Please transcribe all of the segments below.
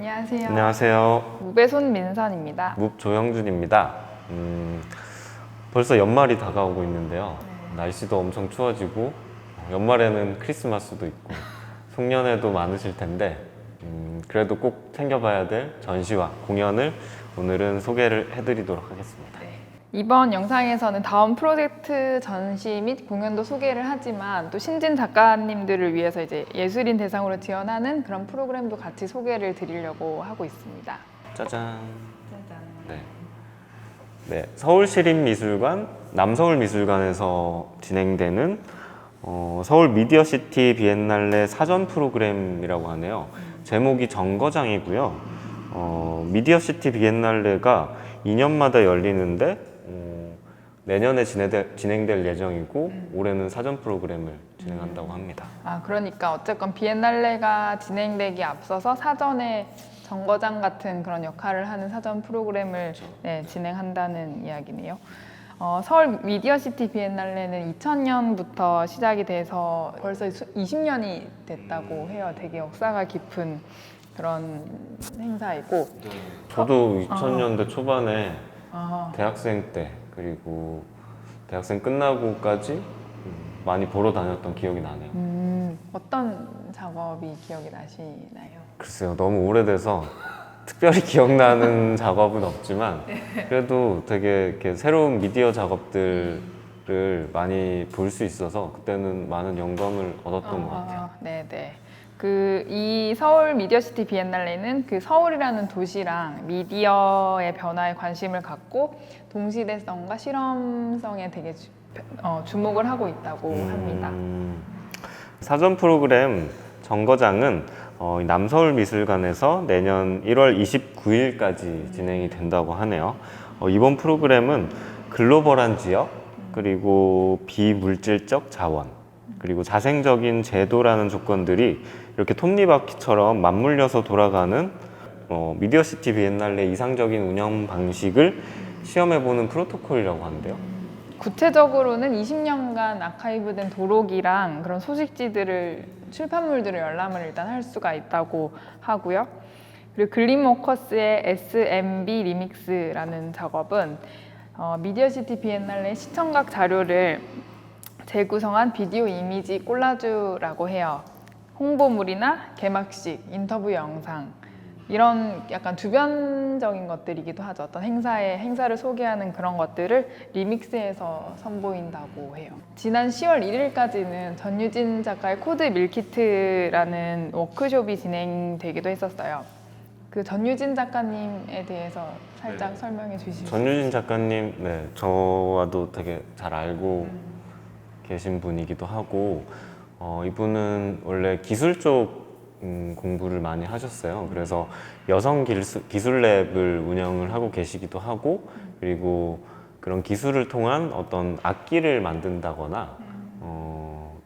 안녕하세요. 안녕하세요. 묵의 손민선입니다. 묵 조영준입니다. 벌써 연말이 다가오고 있는데요. 날씨도 엄청 추워지고 연말에는 크리스마스도 있고 송년회도 많으실 텐데 그래도 꼭 챙겨봐야 될 전시와 공연을 오늘은 소개를 해드리도록 하겠습니다. 이번 영상에서는 다음 프로젝트 전시 및 공연도 소개를 하지만 또 신진 작가님들을 위해서 이제 예술인 대상으로 지원하는 그런 프로그램도 같이 소개를 드리려고 하고 있습니다. 짜잔. 네, 서울시립미술관, 남서울미술관에서 진행되는 서울 미디어시티 비엔날레 사전 프로그램이라고 하네요. 제목이 정거장이고요. 미디어시티 비엔날레가 2년마다 열리는데 내년에 진행될 예정이고 올해는 사전 프로그램을 진행한다고 합니다. 그러니까 어쨌건 비엔날레가 진행되기 앞서서 사전에 정거장 같은 그런 역할을 하는 사전 프로그램을 진행한다는 이야기네요. 서울 미디어시티 비엔날레는 2000년부터 시작이 돼서 벌써 20년이 됐다고 해요. 되게 역사가 깊은 그런 행사이고. 저도 2000년대 초반에 대학생 때 그리고 대학생 끝나고까지 많이 보러 다녔던 기억이 나네요. 어떤 작업이 기억이 나시나요? 글쎄요, 너무 오래돼서 특별히 기억나는 작업은 없지만 그래도 되게 이렇게 새로운 미디어 작업들을 많이 볼 수 있어서 그때는 많은 영감을 얻었던 것 같아요. 네네. 이 서울 미디어시티 비엔날레는 그 서울이라는 도시랑 미디어의 변화에 관심을 갖고 동시대성과 실험성에 되게 주목을 하고 있다고 합니다. 사전 프로그램 정거장은 남서울미술관에서 내년 1월 29일까지 진행이 된다고 하네요. 이번 프로그램은 글로벌한 지역, 그리고 비물질적 자원, 그리고 자생적인 제도라는 조건들이 이렇게 톱니바퀴처럼 맞물려서 돌아가는 미디어시티 비엔날레 이상적인 운영 방식을 시험해보는 프로토콜이라고 하는데요. 구체적으로는 20년간 아카이브된 도록이랑 그런 소식지들을 출판물들을 열람을 일단 할 수가 있다고 하고요. 그리고 글림워커스의 SMB 리믹스라는 작업은 미디어시티 비엔날레 시청각 자료를 재구성한 비디오 이미지 콜라주라고 해요. 홍보물이나 개막식, 인터뷰 영상 이런 약간 주변적인 것들이기도 하죠. 어떤 행사를 소개하는 그런 것들을 리믹스해서 선보인다고 해요. 지난 10월 1일까지는 전유진 작가의 코드 밀키트라는 워크숍이 진행되기도 했었어요. 그 전유진 작가님에 대해서 살짝 설명해 주시면. 전유진 작가님, 네, 저와도 되게 잘 알고 계신 분이기도 하고 이분은 원래 기술 쪽 공부를 많이 하셨어요. 그래서 여성 기술 랩을 운영을 하고 계시기도 하고 그리고 그런 기술을 통한 어떤 악기를 만든다거나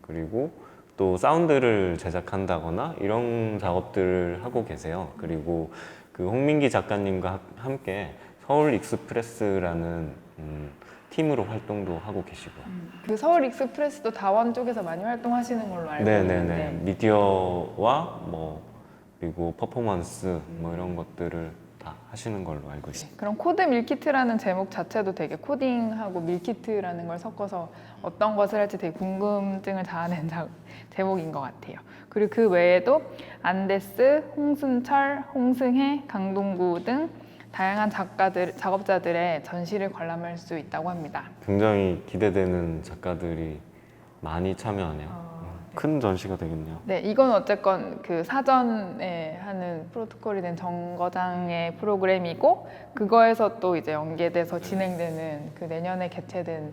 그리고 또 사운드를 제작한다거나 이런 작업들을 하고 계세요. 그리고 그 홍민기 작가님과 함께 서울 익스프레스라는 팀으로 활동도 하고 계시고요. 그 서울 익스프레스도 다원 쪽에서 많이 활동하시는 걸로 알고 있는데. 미디어와 그리고 퍼포먼스 이런 것들을 다 하시는 걸로 알고 있습니다. 그럼 코드 밀키트라는 제목 자체도 되게 코딩하고 밀키트라는 걸 섞어서 어떤 것을 할지 되게 궁금증을 자아낸 제목인 것 같아요. 그리고 그 외에도 안데스, 홍순철, 홍승혜, 강동구 등 다양한 작업자들의 전시를 관람할 수 있다고 합니다. 굉장히 기대되는 작가들이 많이 참여하네요. 큰 전시가 되겠네요. 네, 이건 어쨌건 그 사전에 하는 프로토콜이 된 정거장의 프로그램이고 그거에서 또 이제 연계돼서 진행되는 그 내년에 개최된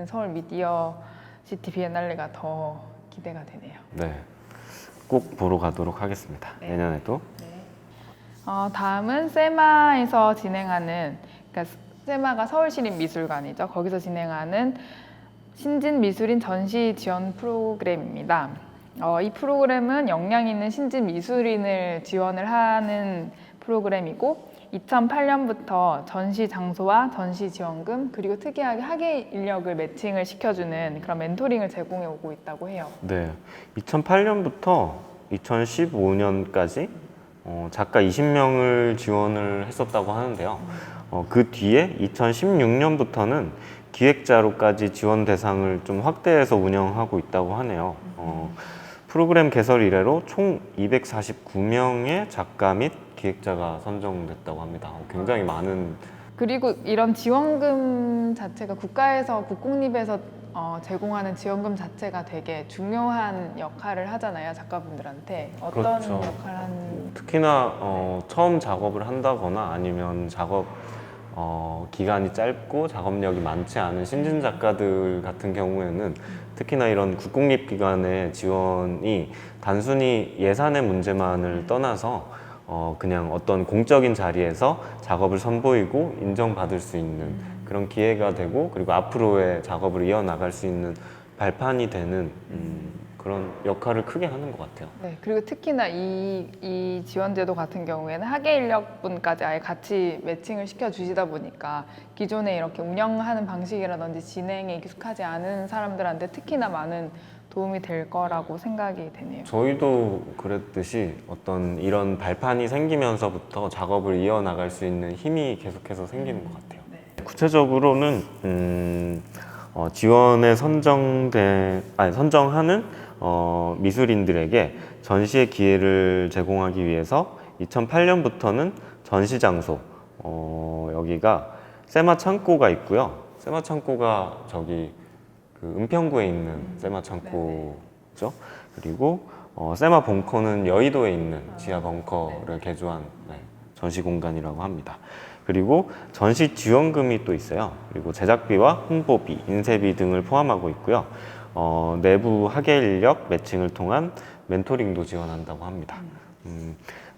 서울 미디어 시티 비엔날레가 더 기대가 되네요. 네, 꼭 보러 가도록 하겠습니다. 내년에도. 다음은 세마에서 진행하는, 그러니까 세마가 서울시립미술관이죠. 거기서 진행하는 신진미술인 전시 지원 프로그램입니다. 이 프로그램은 역량 있는 신진미술인을 지원을 하는 프로그램이고 2008년부터 전시 장소와 전시 지원금 그리고 특이하게 학예 인력을 매칭을 시켜주는 그런 멘토링을 제공해 오고 있다고 해요. 네, 2008년부터 2015년까지 작가 20명을 지원을 했었다고 하는데요. 그 뒤에 2016년부터는 기획자로까지 지원 대상을 좀 확대해서 운영하고 있다고 하네요. 프로그램 개설 이래로 총 249명의 작가 및 기획자가 선정됐다고 합니다. 굉장히 많은. 그리고 이런 지원금 자체가 국공립에서 제공하는 지원금 자체가 되게 중요한 역할을 하잖아요, 작가분들한테. 어떤 그렇죠. 역할을 하는? 특히나 처음 작업을 한다거나 아니면 작업 기간이 짧고 작업력이 많지 않은 신진 작가들 같은 경우에는 특히나 이런 국공립기관의 지원이 단순히 예산의 문제만을 떠나서 그냥 어떤 공적인 자리에서 작업을 선보이고 인정받을 수 있는 그런 기회가 되고, 그리고 앞으로의 작업을 이어나갈 수 있는 발판이 되는 그런 역할을 크게 하는 것 같아요. 네, 그리고 특히나 이 지원제도 같은 경우에는 학예 인력분까지 아예 같이 매칭을 시켜주시다 보니까 기존에 이렇게 운영하는 방식이라든지 진행에 익숙하지 않은 사람들한테 특히나 많은 도움이 될 거라고 생각이 되네요. 저희도 그랬듯이 어떤 이런 발판이 생기면서부터 작업을 이어나갈 수 있는 힘이 계속해서 생기는 것 같아요. 구체적으로는 지원에 선정하는 미술인들에게 전시의 기회를 제공하기 위해서 2008년부터는 전시 장소, 여기가 세마 창고가 있고요. 세마 창고가 저기 그 은평구에 있는 세마 창고죠. 그리고 세마 벙커는 여의도에 있는 지하 벙커를 개조한 전시 공간이라고 합니다. 그리고 전시 지원금이 또 있어요. 그리고 제작비와 홍보비, 인쇄비 등을 포함하고 있고요. 내부 학예 인력 매칭을 통한 멘토링도 지원한다고 합니다.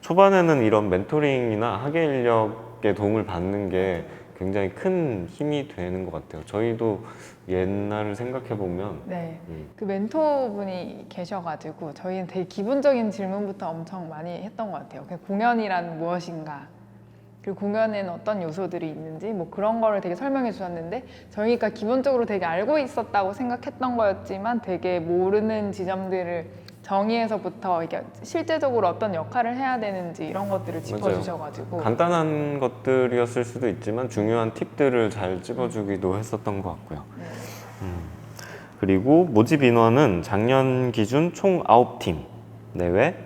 초반에는 이런 멘토링이나 학예 인력의 도움을 받는 게 굉장히 큰 힘이 되는 것 같아요. 저희도 옛날을 생각해 보면 네, 그 멘토분이 계셔가지고 저희는 되게 기본적인 질문부터 엄청 많이 했던 것 같아요. 그냥 공연이란 무엇인가, 그리고 공연에는 어떤 요소들이 있는지 뭐 그런 거를 되게 설명해 주셨는데, 저희가 기본적으로 되게 알고 있었다고 생각했던 거였지만 되게 모르는 지점들을 정의에서부터 이게 실제적으로 어떤 역할을 해야 되는지 이런 것들을 짚어주셔가지고 간단한 것들이었을 수도 있지만 중요한 팁들을 잘 찝어주기도 했었던 것 같고요. 그리고 모집 인원은 작년 기준 총 9팀 내외,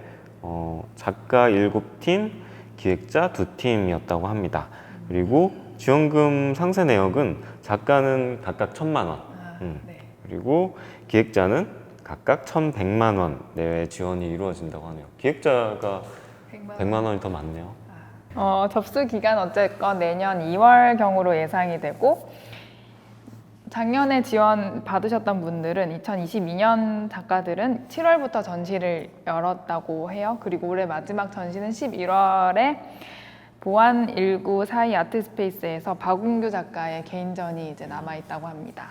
작가 7팀, 기획자 2팀이었다고 합니다. 그리고 지원금 상세 내역은 작가는 각각 1,000만 원, 그리고 기획자는 각각 1,100만 원 내외 지원이 이루어진다고 하네요. 기획자가 100만 원이 더 많네요. 접수 기간 어쨌건 내년 2월경으로 예상이 되고, 작년에 지원 받으셨던 분들은 2022년 작가들은 7월부터 전시를 열었다고 해요. 그리고 올해 마지막 전시는 11월에 보안 1942 아트스페이스에서 박운규 작가의 개인전이 이제 남아있다고 합니다.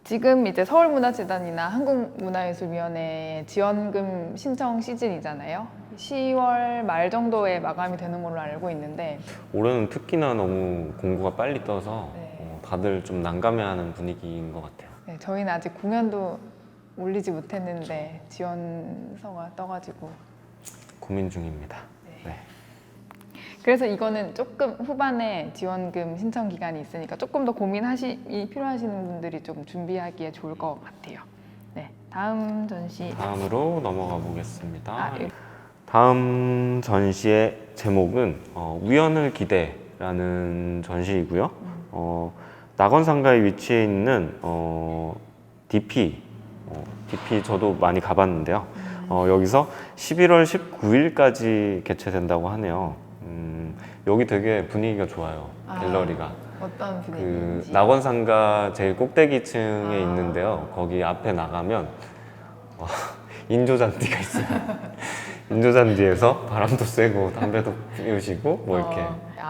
지금 이제 서울문화재단이나 한국문화예술위원회의 지원금 신청 시즌이잖아요. 10월 말 정도에 마감이 되는 걸로 알고 있는데, 올해는 특히나 너무 공고가 빨리 떠서 네. 다들 좀 난감해하는 분위기인 것 같아요. 네, 저희는 아직 공연도 올리지 못했는데 지원서가 떠가지고 고민 중입니다. 네. 그래서 이거는 조금 후반에 지원금 신청 기간이 있으니까 조금 더 고민이 필요하시는 분들이 좀 준비하기에 좋을 것 같아요. 네, 다음 전시. 다음으로 넘어가 보겠습니다. 예. 다음 전시의 제목은 우연을 기대라는 전시이고요. 낙원상가에 위치해 있는 DP 저도 많이 가봤는데요. 여기서 11월 19일까지 개최된다고 하네요. 여기 되게 분위기가 좋아요. 갤러리가. 어떤 그 분위기인지. 낙원상가 제일 꼭대기층에 있는데요. 거기 앞에 나가면 인조잔디가 있어요. 인조잔디에서 바람도 쐬고 담배도 피우시고 뭐 이렇게.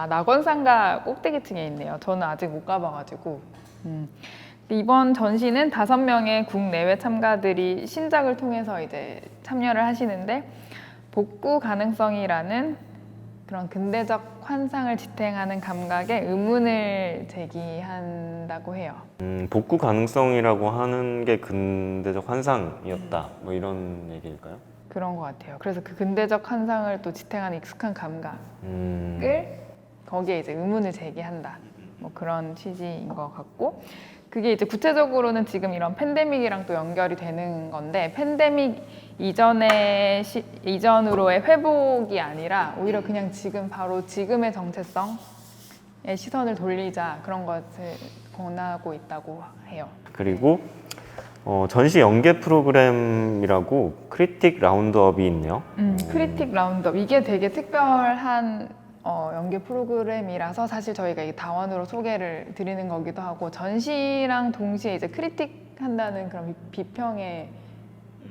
낙원상가 꼭대기층에 있네요. 저는 아직 못 가봐가지고. 이번 전시는 5명의 국내외 참가들이 신작을 통해서 이제 참여를 하시는데, 복구 가능성이라는 그런 근대적 환상을 지탱하는 감각에 의문을 제기한다고 해요. 복구 가능성이라고 하는 게 근대적 환상이었다, 뭐 이런 얘기일까요? 그런 것 같아요. 그래서 그 근대적 환상을 또 지탱하는 익숙한 감각을 거기에 이제 의문을 제기한다. 뭐 그런 취지인 것 같고, 그게 이제 구체적으로는 지금 이런 팬데믹이랑 또 연결이 되는 건데, 팬데믹 이전으로의 회복이 아니라 오히려 그냥 지금 바로 지금의 정체성에 시선을 돌리자, 그런 것을 권하고 있다고 해요. 그리고 전시 연계 프로그램이라고 크리틱 라운드업이 있네요. 크리틱 라운드업, 이게 되게 특별한 연계 프로그램이라서 사실 저희가 이 다원으로 소개를 드리는 거기도 하고, 전시랑 동시에 이제 크리틱 한다는 그런 비평의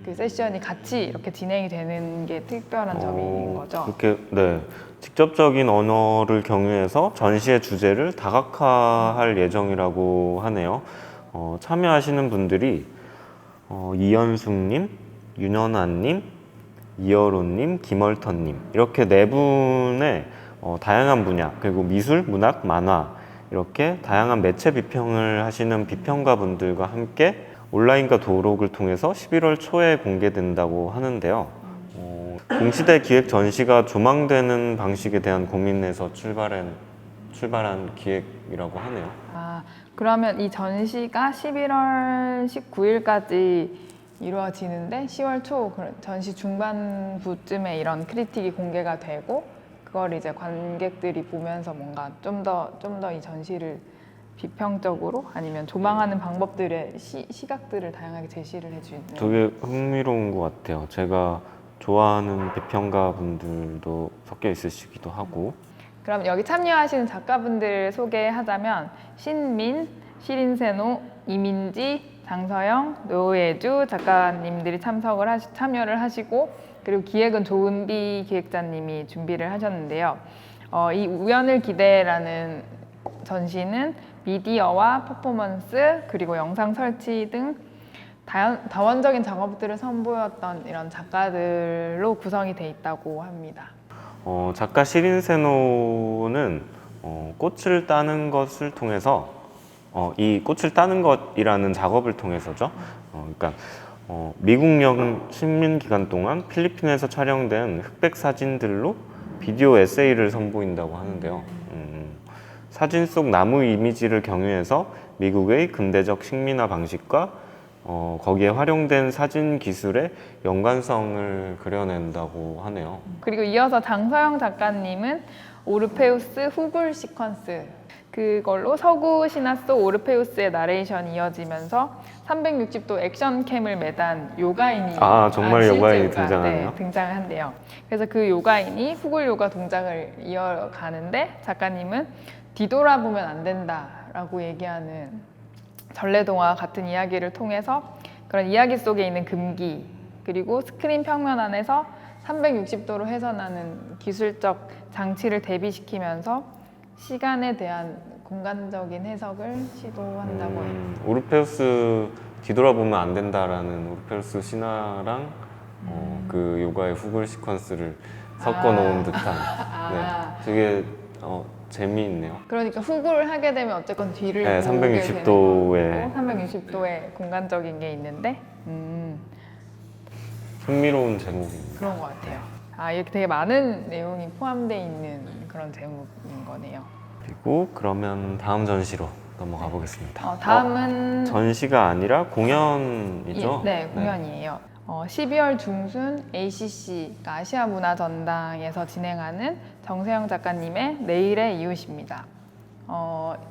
그 세션이 같이 이렇게 진행이 되는 게 특별한 점인 거죠. 이렇게 네, 직접적인 언어를 경유해서 전시의 주제를 다각화할 예정이라고 하네요. 참여하시는 분들이 이현숙님, 윤현아님, 이여론님, 김얼턴님 이렇게 네 분의 다양한 분야, 그리고 미술, 문학, 만화 이렇게 다양한 매체 비평을 하시는 비평가 분들과 함께 온라인과 도록을 통해서 11월 초에 공개된다고 하는데요. 동시대 기획 전시가 조망되는 방식에 대한 고민에서 출발한 기획이라고 하네요. 그러면 이 전시가 11월 19일까지 이루어지는데 10월 초 전시 중반부쯤에 이런 크리틱이 공개가 되고, 그걸 이제 관객들이 보면서 뭔가 좀 더 이 전시를 비평적으로 아니면 조망하는 방법들의 시각들을 다양하게 제시를 해주는. 되게 흥미로운 것 같아요. 제가 좋아하는 비평가 분들도 섞여 있으시기도 하고. 그럼 여기 참여하시는 작가분들 소개하자면, 신민, 시린세노, 이민지, 장서영, 노예주 작가님들이 참여를 하시고, 그리고 기획은 조은비 기획자님이 준비를 하셨는데요. 이 우연을 기대라는 전시는 미디어와 퍼포먼스, 그리고 영상 설치 등 다원적인 작업들을 선보였던 이런 작가들로 구성이 돼 있다고 합니다. 작가 시린세노는 꽃을 따는 것을 통해서 이 꽃을 따는 것이라는 작업을 통해서죠. 그러니까 미국령 식민 기간 동안 필리핀에서 촬영된 흑백 사진들로 비디오 에세이를 선보인다고 하는데요. 사진 속 나무 이미지를 경유해서 미국의 근대적 식민화 방식과 거기에 활용된 사진 기술의 연관성을 그려낸다고 하네요. 그리고 이어서 장서영 작가님은 오르페우스 후굴 시퀀스, 그걸로 서구 신화 속 오르페우스의 나레이션이 이어지면서 360도 액션캠을 매단 요가인이 정말 실제 요가인이 등장하네요. 네, 등장을 한대요. 그래서 그 요가인이 후굴 요가 동작을 이어가는데, 작가님은 뒤돌아보면 안 된다라고 얘기하는 전래동화 같은 이야기를 통해서 그런 이야기 속에 있는 금기, 그리고 스크린 평면 안에서 360도로 해선하는 기술적 장치를 대비시키면서 시간에 대한 공간적인 해석을 시도한다고 해요. 오르페우스 뒤돌아보면 안 된다라는 오르페우스 신화랑 그 요가의 후굴 시퀀스를 섞어 놓은 듯한 되게 재미있네요. 그러니까 후굴을 하게 되면 어쨌건 뒤를 네, 보게 360도의 360도의 공간적인 게 있는데 흥미로운 제목입니다. 그런 것 같아요. 이렇게 되게 많은 내용이 포함되어 있는 그런 제목인 거네요. 그리고 그러면 다음 전시로 넘어가 보겠습니다. 다음은 전시가 아니라 공연이죠? 네, 공연이에요. 12월 중순 ACC, 그러니까 아시아 문화 전당에서 진행하는 정세영 작가님의 내일의 이웃입니다.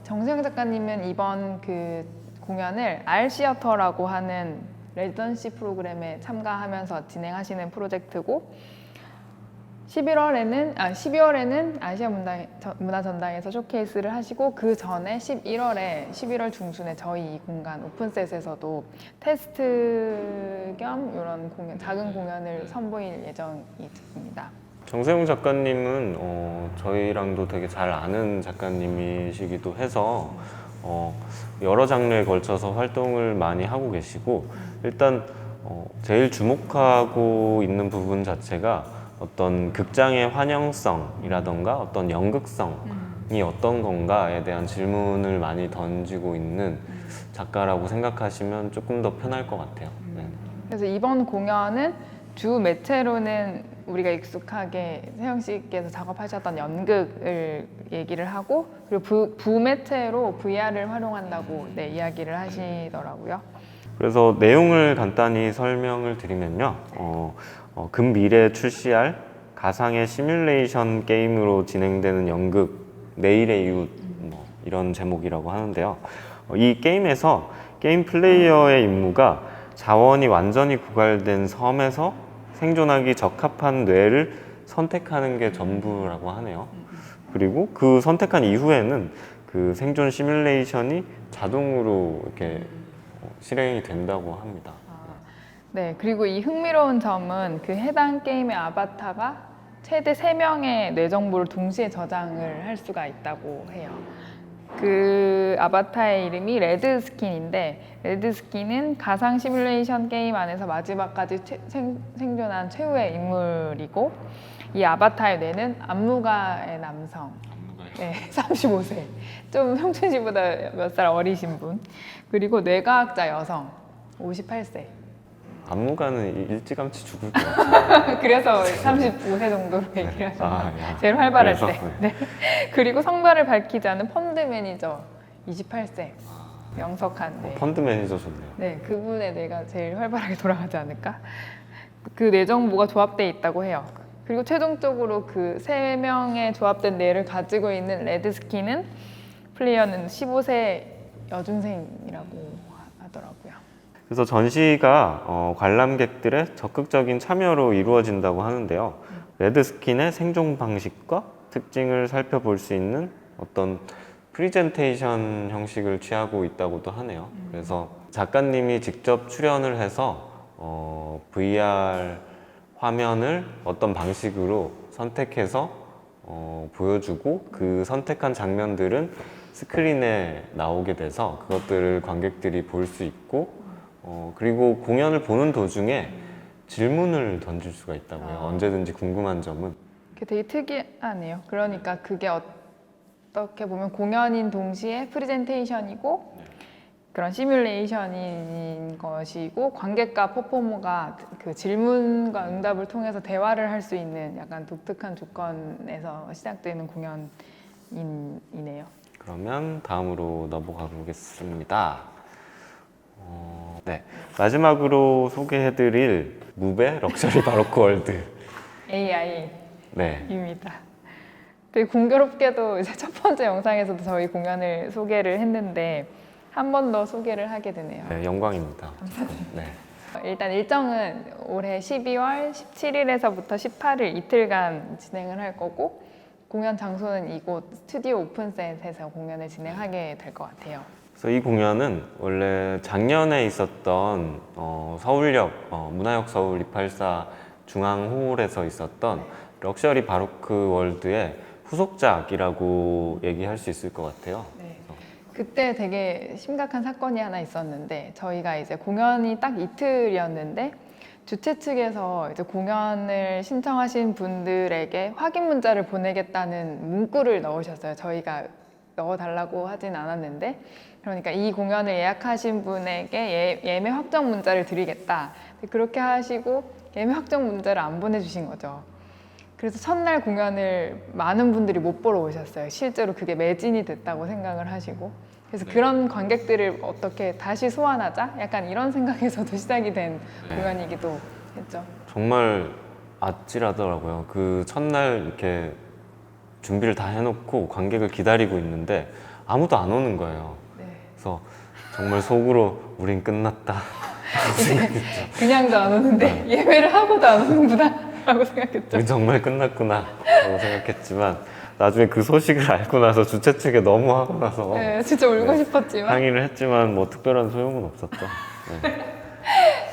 정세영 작가님은 이번 그 공연을 알시어터라고 하는 레지던시 프로그램에 참가하면서 진행하시는 프로젝트고, 12월에는 아시아 문화 전당에서 쇼케이스를 하시고, 그 전에 11월 중순에 저희 이 공간 오픈셋에서도 테스트 겸 이런 작은 공연을 선보일 예정입니다. 정세용 작가님은 저희랑도 되게 잘 아는 작가님이시기도 해서 여러 장르에 걸쳐서 활동을 많이 하고 계시고, 일단 제일 주목하고 있는 부분 자체가 어떤 극장의 환영성이라던가 어떤 연극성이 어떤 건가에 대한 질문을 많이 던지고 있는 작가라고 생각하시면 조금 더 편할 것 같아요. 네. 그래서 이번 공연은 주 매체로는 우리가 익숙하게 세영 씨께서 작업하셨던 연극을 얘기를 하고 그리고 부매체로 VR을 활용한다고 네, 이야기를 하시더라고요. 그래서 내용을 간단히 설명을 드리면요. 근미래에 출시할 가상의 시뮬레이션 게임으로 진행되는 연극 내일의 이웃 뭐 이런 제목이라고 하는데요. 이 게임에서 게임 플레이어의 임무가 자원이 완전히 고갈된 섬에서 생존하기 적합한 뇌를 선택하는 게 전부라고 하네요. 그리고 그 선택한 이후에는 그 생존 시뮬레이션이 자동으로 이렇게 실행이 된다고 합니다. 네, 그리고 이 흥미로운 점은 그 해당 게임의 아바타가 최대 3명의 뇌 정보를 동시에 저장을 할 수가 있다고 해요. 그 아바타의 이름이 레드스킨인데 레드스킨은 가상 시뮬레이션 게임 안에서 마지막까지 생존한 최후의 인물이고 이 아바타의 뇌는 안무가의 남성 네, 35세 좀 형춘 씨보다 몇 살 어리신 분 그리고 뇌과학자 여성 58세 안무가는 일찌감치 죽을 것 같아요. 그래서 35세 정도로 얘기를 하셨나요? 야. 제일 활발할 그래서, 때. 네. 그리고 성별을 밝히지 않은 펀드 매니저 28세 명석한 네. 펀드 매니저 좋네요. 네, 그분의 뇌가 제일 활발하게 돌아가지 않을까? 그 뇌 정보가 조합되어 있다고 해요. 그리고 최종적으로 그 3명의 조합된 뇌를 가지고 있는 레드스킨은 플레이어는 15세 여중생이라고 하더라고요. 그래서 전시가 관람객들의 적극적인 참여로 이루어진다고 하는데요. 레드스킨의 생존 방식과 특징을 살펴볼 수 있는 어떤 프리젠테이션 형식을 취하고 있다고도 하네요. 그래서 작가님이 직접 출연을 해서 VR 화면을 어떤 방식으로 선택해서 보여주고 그 선택한 장면들은 스크린에 나오게 돼서 그것들을 관객들이 볼 수 있고 그리고 공연을 보는 도중에 질문을 던질 수가 있다고요. 언제든지 궁금한 점은. 그게 되게 특이하네요. 그러니까 그게 어떻게 보면 공연인 동시에 프레젠테이션이고 그런 시뮬레이션인 것이고 관객과 퍼포머가 그 질문과 응답을 통해서 대화를 할 수 있는 약간 독특한 조건에서 시작되는 공연이네요. 그러면 다음으로 넘어가 보겠습니다. 네, 마지막으로 소개해드릴 무베 럭셔리 바로크 월드. AI입니다. 네, 되게 공교롭게도 이제 첫 번째 영상에서도 저희 공연을 소개를 했는데 한 번 더 소개를 하게 되네요. 네, 영광입니다. 네. 일단 일정은 올해 12월 17일에서부터 18일 이틀간 진행을 할 거고 공연 장소는 이곳 스튜디오 오픈셋에서 공연을 진행하게 될 것 같아요. 그래서 이 공연은 원래 작년에 있었던 서울역 문화역 서울 284 중앙홀에서 있었던 럭셔리 바로크 월드의 후속작이라고 얘기할 수 있을 것 같아요. 네. 그때 되게 심각한 사건이 하나 있었는데 저희가 이제 공연이 딱 이틀이었는데 주최 측에서 이제 공연을 신청하신 분들에게 확인 문자를 보내겠다는 문구를 넣으셨어요. 저희가 넣어달라고 하진 않았는데 그러니까 이 공연을 예약하신 분에게 예매 확정 문자를 드리겠다. 그렇게 하시고 예매 확정 문자를 안 보내주신 거죠. 그래서 첫날 공연을 많은 분들이 못 보러 오셨어요. 실제로 그게 매진이 됐다고 생각을 하시고 그래서 그런 관객들을 어떻게 다시 소환하자? 약간 이런 생각에서도 시작이 된 공연이기도 했죠. 정말 아찔하더라고요. 그 첫날 이렇게 준비를 다 해놓고 관객을 기다리고 있는데 아무도 안 오는 거예요. 네. 그래서 정말 속으로 우린 끝났다. 그냥도 안 오는데 예매를 하고도 안 오는구나 라고 생각했죠. 우린 정말 끝났구나 라고 생각했지만 나중에 그 소식을 알고 나서 주최 측에 너무 하고 나서 네, 진짜 울고 싶었지만 항의를 했지만 뭐 특별한 소용은 없었죠. 네.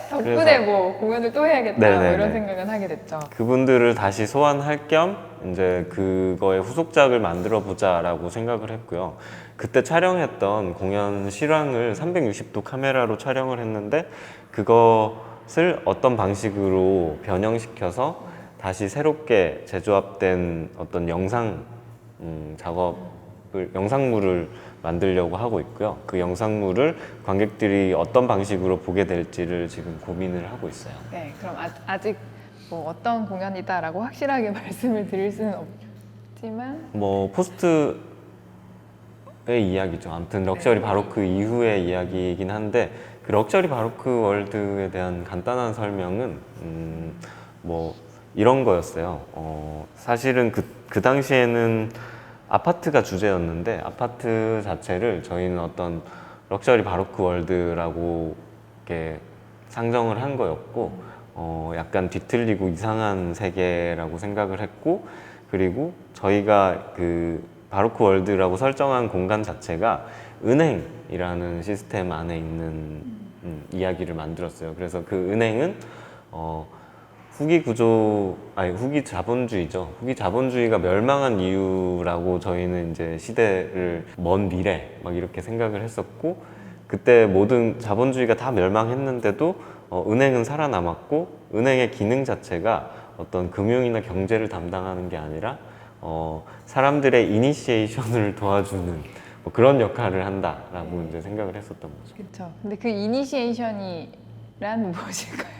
덕분에 그래서- 뭐 공연을 또 해야겠다 네네네. 뭐 이런 생각은 하게 됐죠. 그분들을 다시 소환할 겸 이제 그거의 후속작을 만들어 보자라고 생각을 했고요. 그때 촬영했던 공연 실황을 360도 카메라로 촬영을 했는데 그것을 어떤 방식으로 변형시켜서 다시 새롭게 재조합된 어떤 영상 작업을 영상물을 만들려고 하고 있고요. 그 영상물을 관객들이 어떤 방식으로 보게 될지를 지금 고민을 하고 있어요. 네, 그럼 아직 뭐 어떤 공연이다라고 확실하게 말씀을 드릴 수는 없지만 뭐 포스트의 이야기죠. 아무튼 럭셔리 바로크 이후의 이야기이긴 한데 그 럭셔리 바로크 월드에 대한 간단한 설명은 뭐 이런 거였어요. 사실은 그 당시에는 아파트가 주제였는데 아파트 자체를 저희는 어떤 럭셔리 바로크 월드라고 이렇게 상정을 한 거였고 약간 뒤틀리고 이상한 세계라고 생각을 했고 그리고 저희가 그 바로크 월드라고 설정한 공간 자체가 은행이라는 시스템 안에 있는 이야기를 만들었어요. 그래서 그 은행은 후기 자본주의죠. 후기 자본주의가 멸망한 이유라고 저희는 이제 시대를 먼 미래 막 이렇게 생각을 했었고 그때 모든 자본주의가 다 멸망했는데도 은행은 살아남았고 은행의 기능 자체가 어떤 금융이나 경제를 담당하는 게 아니라 사람들의 이니시에이션을 도와주는 뭐 그런 역할을 한다라고 이제 생각을 했었던 거죠. 그렇죠. 근데 그 이니시에이션이란 무엇일까요?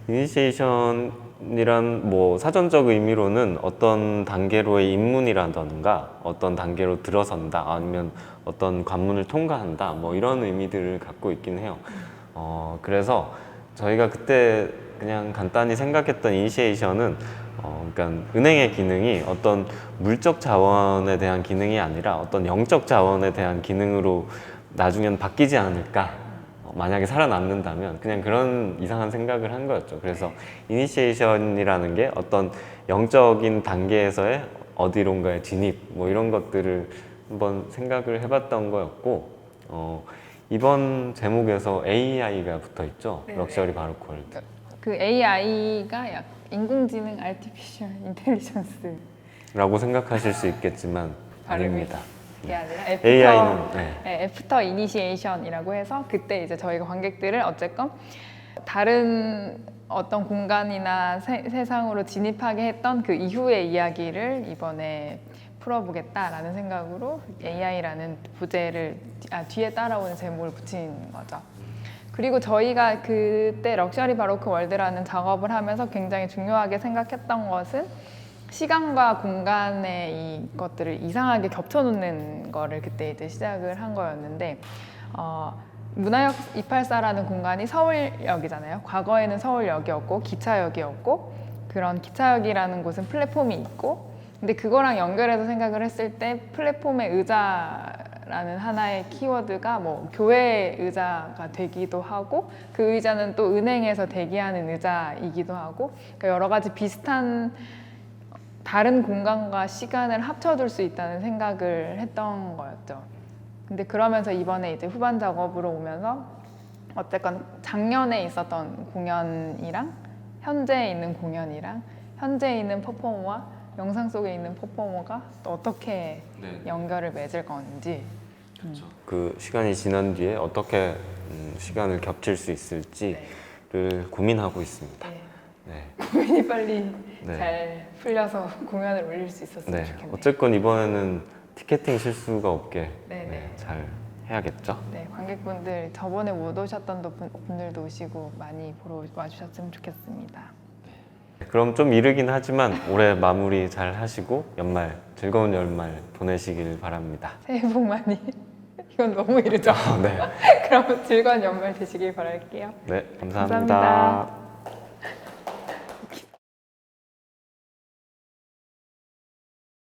이니시에이션이란 뭐 사전적 의미로는 어떤 단계로의 입문이라던가 어떤 단계로 들어선다 아니면 어떤 관문을 통과한다 뭐 이런 의미들을 갖고 있긴 해요. 그래서 저희가 그때 그냥 간단히 생각했던 이니시에이션은 그러니까 은행의 기능이 어떤 물적 자원에 대한 기능이 아니라 어떤 영적 자원에 대한 기능으로 나중엔 바뀌지 않을까. 만약에 살아남는다면 그냥 그런 이상한 생각을 한 거였죠. 그래서 이니시에이션이라는 게 어떤 영적인 단계에서의 어디론가의 진입 뭐 이런 것들을 한번 생각을 해봤던 거였고 이번 제목에서 AI가 붙어 있죠. 네네. 럭셔리 바로크 월드. 그 AI가 약 인공지능 (Artificial Intelligence) 라고 생각하실 수 있겠지만 아닙니다. 이게 아니라 AI는 애프터 이니시에이션이라고 해서 그때 이제 저희가 관객들을 어쨌건 다른 어떤 공간이나 세상으로 진입하게 했던 그 이후의 이야기를 이번에 풀어보겠다라는 생각으로 AI라는 부제를 뒤에 따라오는 제목을 붙인 거죠. 그리고 저희가 그때 럭셔리 바로크 월드라는 작업을 하면서 굉장히 중요하게 생각했던 것은 시간과 공간의 이것들을 이상하게 겹쳐놓는 거를 그때 이제 시작을 한 거였는데 문화역 284라는 공간이 서울역이잖아요. 과거에는 서울역이었고 기차역이었고 그런 기차역이라는 곳은 플랫폼이 있고 근데 그거랑 연결해서 생각을 했을 때 플랫폼의 의자라는 하나의 키워드가 뭐 교회 의자가 되기도 하고 그 의자는 또 은행에서 대기하는 의자이기도 하고 그러니까 여러 가지 비슷한 다른 공간과 시간을 합쳐둘 수 있다는 생각을 했던 거였죠. 근데 그러면서 이번에 이제 후반 작업으로 오면서 어쨌건 작년에 있었던 공연이랑 현재에 있는 공연이랑 현재에 있는 퍼포머와 영상 속에 있는 퍼포머가 또 어떻게 연결을 맺을 건지 그 시간이 지난 뒤에 어떻게 시간을 겹칠 수 있을지를 고민하고 있습니다. 네. 고민이 빨리 네. 잘 풀려서 공연을 올릴 수 있었으면 좋겠네요. 어쨌건 이번에는 티켓팅 실수가 없게 잘 해야겠죠. 네, 관객분들 저번에 못 오셨던 분들도 오시고 많이 보러 와주셨으면 좋겠습니다. 그럼 좀 이르긴 하지만 올해 마무리 잘 하시고 즐거운 연말 보내시길 바랍니다. 새해 복 많이. 이건 너무 이르죠? 네. 그럼 즐거운 연말 되시길 바랄게요. 네, 감사합니다. 감사합니다.